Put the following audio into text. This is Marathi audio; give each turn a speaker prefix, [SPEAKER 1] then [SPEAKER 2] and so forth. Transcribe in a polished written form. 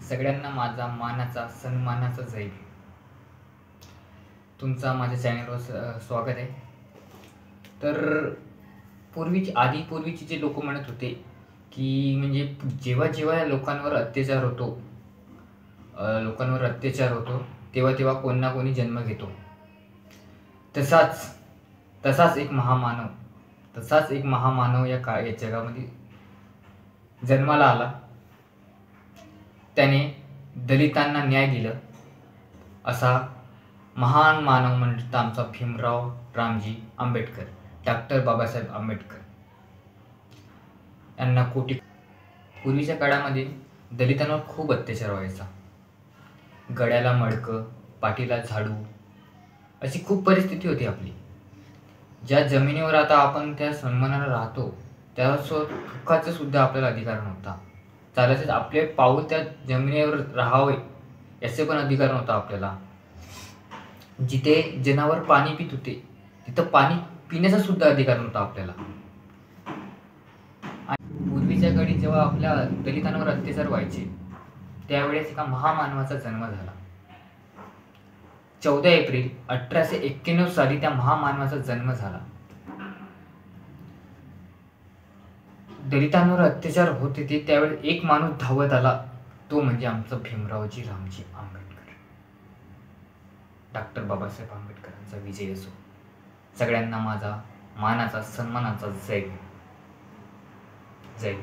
[SPEAKER 1] सगळ्यांना माझा मानाचा सन्मानाचा जय. तुमचा माझ्या चॅनलवर स्वागत आहे. तर पूर्वीची जे लोक म्हणत होते की म्हणजे जेव्हा जेव्हा लोकांवर अत्याचार होतो तेव्हा कोण ना कोणी जन्म घेतो. तसाच एक महामानव या जगामध्ये जन्माला आला. त्याने दलितांना न्याय दिला. असा महान मानव म्हणजे आमचा भीमराव रामजी आंबेडकर, डॉक्टर बाबासाहेब आंबेडकर यांना कोटी. पूर्वीच्या काळामध्ये दलितांवर खूप अत्याचार व्हायचा. गळ्याला मडकं, पाठीला झाडू अशी खूप परिस्थिती होती आपली. ज्या जमिनीवर आता आपण त्या सन्मानाला राहतो त्यासोबत हक्काचा सुद्धा आपल्याला अधिकार नव्हता. चालायचं आपले पाऊल त्या जमिनीवर राहावे याचे पण अधिकार नव्हता आपल्याला. जिथे जनावर पाणी पित होते तिथं पाणी पिण्याचा सुद्धा अधिकार नव्हता आपल्याला. पूर्वीच्या काळी जेव्हा आपल्या दलितांवर अत्याचार व्हायचे त्यावेळेस एका महामानवाचा जन्म झाला. 14 एप्रिल 1891 साली त्या महामानवाचा जन्म झाला. दलितांवर अत्याचार होत होते त्यावेळेस एक माणूस धावत आला, तो म्हणजे आमचा भीमरावजी रामजी आंबेडकर, डॉक्टर बाबासाहेब आंबेडकरांचा विजय असो. सगळ्यांना माझा मानाचा सन्मानाचा जय.